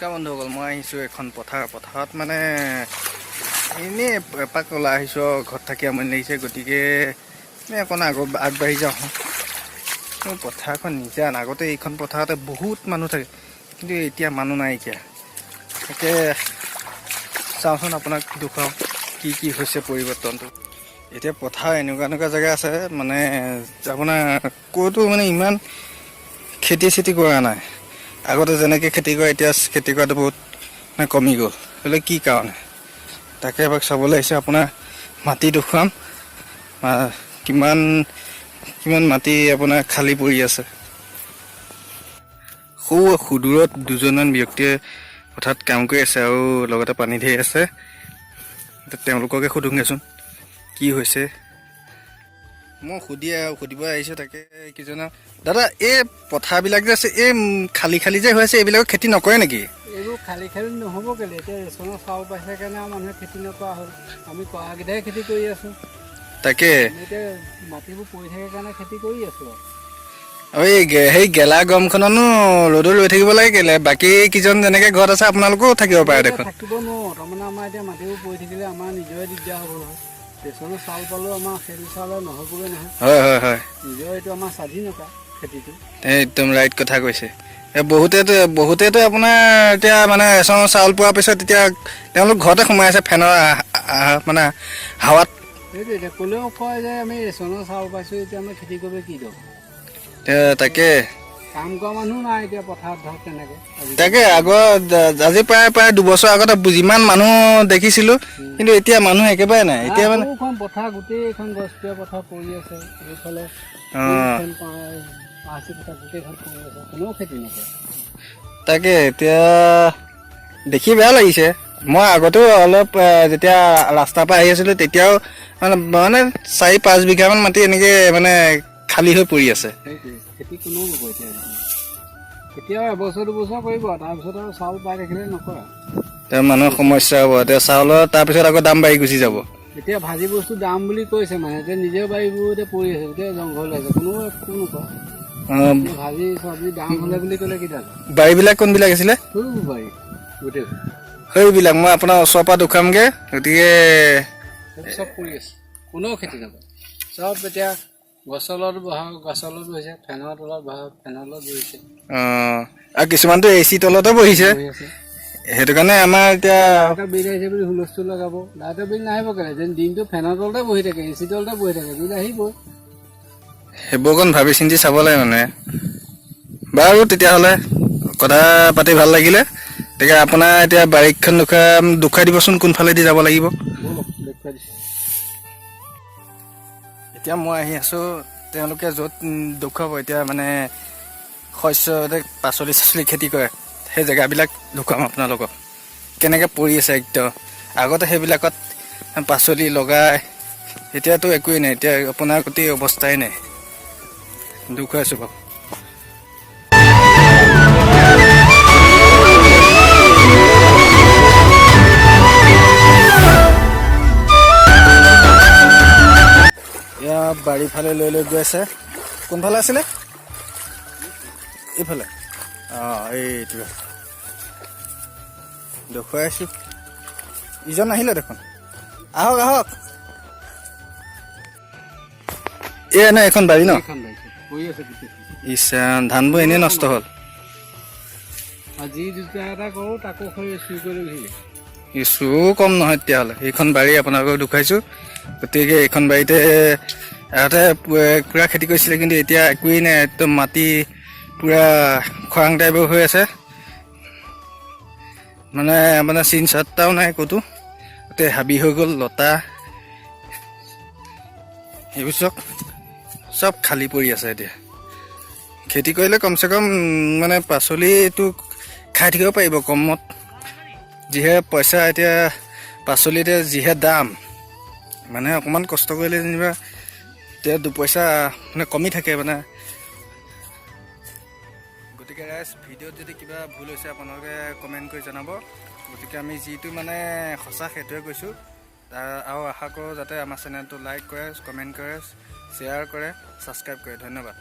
নমস্কাৰ বন্ধুসকল, মই আহিছোঁ এখন পথাৰত মানে এনেই এপাক ওলাই আহিছোঁ। ঘৰত থাকি আমনি লাগিছে, গতিকে এনেই অকণ আগবাঢ়ি যাওঁ। পথাৰখন নিজান। আগতে এইখন পথাৰতে বহুত মানুহ থাকে, কিন্তু এতিয়া মানুহ নাইকিয়া। তাকে চাওঁচোন, আপোনাক দেখুৱাওঁ কি হৈছে পৰিৱৰ্তনটো। এতিয়া পথাৰ এনেকুৱা জেগা আছে মানে আপোনাৰ ক'তো মানে ইমান খেতি কৰা নাই। আগতে যেনেকৈ খেতি কৰে এতিয়া খেতি কৰাটো বহুত মানে কমি গ'ল। হ'লে কি কাৰণে তাকে এবাক চাবলৈ আহিছে। আপোনাৰ মাটি দেখুৱাম, কিমান মাটি আপোনাৰ খালী পৰি আছে। সুদূৰত দুজনমান ব্যক্তিয়ে পথাৰত কাম কৰি আছে আৰু লগতে পানী ঢালি আছে। তেওঁলোককে সোধোগৈচোন কি হৈছে। মই সুধিব আহিছোঁ। তাকে কিজনা দাদা, এই পথাৰবিলাক যে আছে, এই খালী যে হৈ আছে, এইবিলাকৰ খেতি নকৰে নেকি? এইবোৰ খালী নহ'ব কেলে? এতিয়া ৰেচনৰ চাউল পাইছে কাৰণে মানুহে খেতি নকৰা হ'ল। আমি কৰাকেইটাহে খেতি কৰি আছোঁ। তাকে এতিয়া মাটিবোৰ পৰি থাকে কাৰণে খেতি কৰি আছোঁ আৰু সেই গেলা গৰমখননো ৰ'দত ৰৈ থাকিব লাগে কেলে? বাকী কিজন যেনেকে ঘৰত আছে আপোনালোকেও থাকিব পাৰে দেখোন। থাকিব নোৱাৰোঁ। তাৰমানে আমাৰ এতিয়া মাটিবোৰ পৰি থাকিলে আমাৰ নিজৰে দিগদাৰ হ'ব নহয়। ৰেচনৰ চাউল পালেও আমাৰ সেইটো চাউলৰ নহ'বগৈ নহয়। হয় নিজৰ এইটো আমাৰ স্বাধীনতা খেতিটো। একদম ৰাইট কথা কৈছে। বহুতেতো আপোনাৰ এতিয়া মানে ৰেচনৰ চাউল পোৱাৰ পিছত এতিয়া তেওঁলোক ঘৰতে সোমাই আছে ফেনৰ মানে হাৱাত। সেইটো এতিয়া ক'লেও কয় যে আমি ৰেচনৰ চাউল পাইছোঁ, এতিয়া আমি খেতি কৰিব কি দৰকাৰ। তাকে কাম কৰা মানুহ নাই এতিয়া পথাৰত ধৰক তেনেকৈ। তাকে আজি প্ৰায় 2 বছৰ আগতে যিমান মানুহ দেখিছিলোঁ, কিন্তু এতিয়া মানুহ একেবাৰে নাই। এতিয়া মানে পথাৰ গোটেই এখন গছপ্ৰিয় পথাৰ পৰি আছে। এইফালে কোনেও খেতি নকৰে। তাকে এতিয়া দেখি বেয়া লাগিছে। মই আগতেও অলপ যেতিয়া ৰাস্তাৰ পৰা আহি আছিলোঁ, তেতিয়াও মানে 4-5 বিঘামান মাটি এনেকৈ মানে খালী হৈ পৰি আছে। সেইটোৱে খেতি কোনেও নকৰে এতিয়া। এতিয়াও 1-2 বছৰ কৰিব, তাৰপিছত আৰু চাউল পাই থাকিলে নকৰে। মানুহৰ সমস্যা হ'ব। এতিয়া চাউলৰ তাৰপিছত আকৌ দাম বাঢ়ি গুচি যাব। এতিয়া ভাজি বস্তু দাম বুলি কৈছে মানে, এতিয়া নিজৰ বাৰীবোৰ এতিয়া পৰি আছে, এতিয়া জংঘল আছে, কোনেও একো নকৰে। ভাজি চব্জি দাম হ'লে বুলি ক'লে কি দাম? বাৰীবিলাক কোনবিলাক আছিলে? বাৰী গোটেই সেইবিলাক মই আপোনাৰ ওচৰৰ পৰা দেখুৱামগৈ। গতিকে চব পৰি আছে, কোনেও খেতি নকৰে। চব এতিয়া গছৰ তলত বহা, গছৰ তলত বহিছে, ফেনৰ তলত বহা, ফেনৰ তলত বহিছে। আৰু কিছুমানতো AC তলতে বহিছে। সেইটো কাৰণে আমাৰ এতিয়া বিল আহিছে বুলি হুলস্থুল লগাব। লাইটৰ বিল নাহিব কেলে? যেন দিনটো ফেনৰ তলতে বহি থাকে, AC তলতে বহি থাকে, বিল আহিবই। সেইবোৰ অকণ ভাবি চিন্তি চাব লাগে মানে। বাৰু তেতিয়াহ'লে কথা পাতি ভাল লাগিলে। গতিকে আপোনাৰ এতিয়া বাৰীখন দেখুৱাই দিবচোন, কোনফালেদি যাব লাগিব। দেখুৱাই দিছোঁ। এতিয়া মই আহি আছোঁ, তেওঁলোকে য'ত দেখুৱাব এতিয়া মানে শস্য পাচলি খেতি কৰে, সেই জেগাবিলাক দেখুৱাম আপোনালোকক। কেনেকৈ পৰি আছে একদম। আগতে সেইবিলাকত পাচলি লগাই, এতিয়াতো একোৱেই নাই। এতিয়া আপোনাৰ গোটেই অৱস্থাই নাই। দেখুৱাইছোঁ বাৰু। এয়া বাৰীফালে লৈ গৈ আছে। কোনফালে আছিলে? এইফালে। এইটো দেখুৱাই আছোঁ। ইজন আহিলে দেখোন, আহক। এয়া নাই এখন বাৰী ন? ইছান, ধানবোৰ এনেই নষ্ট হ'ল। যি দুটা এটা কৰোঁ তাকো চুৰ কৰি চুৰো কম নহয় তেতিয়াহ'লে। এইখন বাৰী আপোনালোকক দেখুৱাইছোঁ। গতিকে এইখন বাৰীতে আগতে পূৰা খেতি কৰিছিলে, কিন্তু এতিয়া একোৱেই নাই। একদম মাটি পূৰা খৰাং টাইপৰ হৈ আছে। মানে চিন চাত্তাও নাই ক'তো। গোটেই হাবি হৈ গ'ল, লতা সেইবোৰ চব খালী পৰি আছে। এতিয়া খেতি কৰিলে কমচে কম মানে পাচলিটো খাই থাকিব পাৰিব কমত। যিহে পইচা এতিয়া পাচলিতে যিহে দাম, মানে অকণমান কষ্ট কৰিলে যেনিবা এতিয়া 2 পইচা মানে কমি থাকে মানে। গতিকে ভিডিঅ'ত যদি কিবা ভুল হৈছে আপোনালোকে কমেণ্ট কৰি জনাব। গতিকে আমি যিটো মানে সঁচা সেইটোৱে কৈছোঁ। আৰু আশা কৰোঁ যাতে আমাৰ চেনেলটো লাইক কৰে, কমেণ্ট কৰে, শ্বেয়াৰ কৰে, ছাবস্ক্ৰাইব কৰে। ধন্যবাদ।